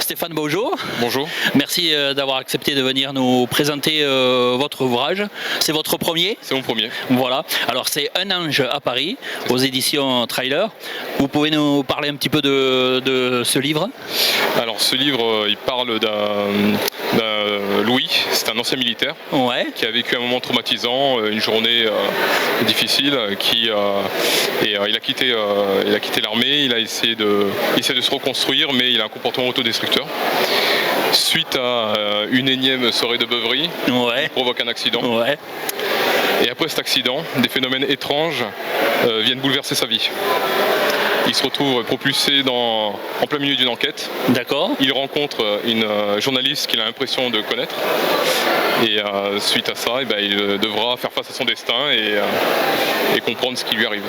Stéphane, bonjour. Bonjour. Merci d'avoir accepté de venir nous présenter votre ouvrage. C'est votre premier? C'est mon premier. Voilà. Alors c'est Un ange à Paris, aux éditions Trailer. Vous pouvez nous parler un petit peu de ce livre? Alors ce livre, il parle d'un Louis, c'est un ancien militaire qui a vécu un moment traumatisant, une journée difficile, il a quitté l'armée, il a essayé de se reconstruire, mais il a un comportement autodestructeur. Suite à une énième soirée de beuverie, il provoque un accident. Et après cet accident, des phénomènes étranges viennent bouleverser sa vie. Il se retrouve propulsé en plein milieu d'une enquête. D'accord. Il rencontre une journaliste qu'il a l'impression de connaître. Et suite à ça, il devra faire face à son destin et comprendre ce qui lui arrive.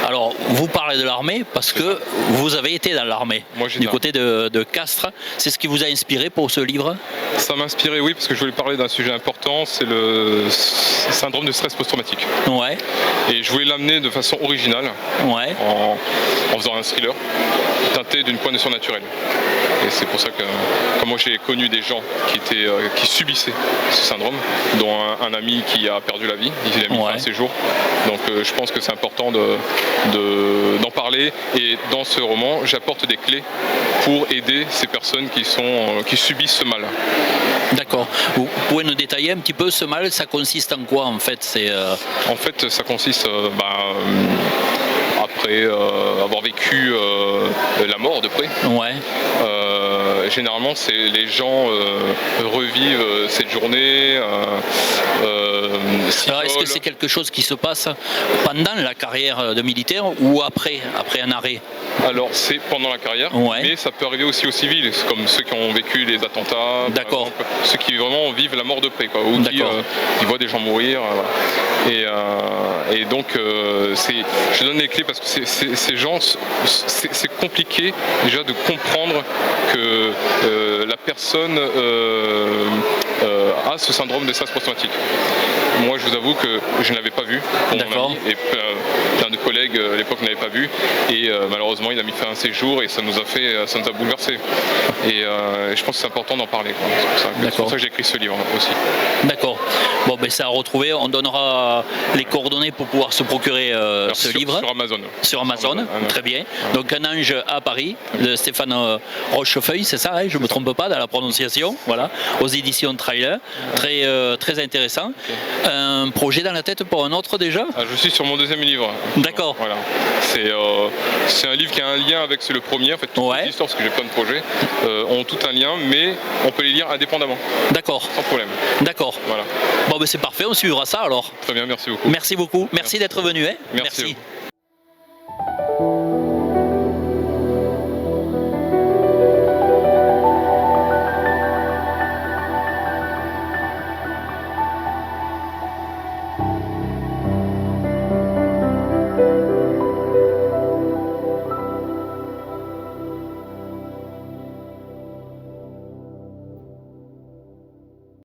Alors, vous parlez de l'armée parce que vous avez été dans l'armée, du côté de Castres. C'est ce qui vous a inspiré pour ce livre? Ça m'a inspiré, oui, parce que je voulais parler d'un sujet important, c'est le syndrome de stress post-traumatique. Et je voulais l'amener de façon originale, en faisant un thriller teinté d'une pointe de surnaturel. Et c'est pour ça que, comme moi j'ai connu des gens qui subissaient ce syndrome, dont un ami qui a perdu la vie, il a mis fin à ses jours. Donc je pense que c'est important d'en parler, et dans ce roman j'apporte des clés pour aider ces personnes qui subissent ce mal. D'accord. Vous pouvez nous détailler un petit peu ce mal, ça consiste en quoi en fait? En fait ça consiste après avoir vécu la mort de près. Généralement, les gens revivent cette journée. Alors, est-ce que c'est quelque chose qui se passe pendant la carrière de militaire ou après un arrêt? Alors, c'est pendant la carrière, mais ça peut arriver aussi aux civils, comme ceux qui ont vécu les attentats, ceux qui vraiment vivent la mort de près, ou qui voient des gens mourir. Et donc, je donne les clés parce que ces gens, c'est compliqué déjà de comprendre que la personne a ce syndrome de stress post-traumatique. Moi, je vous avoue que je ne l'avais pas vu pour mon ami, et plein de collègues à l'époque n'avaient pas vu, et malheureusement il a mis fin à ses jours et ça nous a bouleversé. Et je pense que c'est important d'en parler. C'est pour ça que j'ai écrit ce livre aussi. D'accord. Bon, ben c'est à retrouver. On donnera les coordonnées pour pouvoir se procurer ce livre. Sur Amazon. Sur Amazon, très bien. Donc Un ange à Paris, de Stéphane Rochefeuille, c'est ça, je ne me trompe pas dans la prononciation, voilà, aux éditions Trailer. Très intéressant. Un projet dans la tête pour un autre déjà? Je suis sur mon deuxième livre. D'accord. Voilà. C'est un livre qui a un lien avec le premier. En fait, toutes les histoires, parce que j'ai plein de projets, ont tout un lien, mais on peut les lire indépendamment. D'accord. Sans problème. D'accord. Voilà. Bon, ben c'est parfait, on suivra ça alors. Très bien, merci beaucoup. Merci beaucoup. Merci d'être venu. Merci.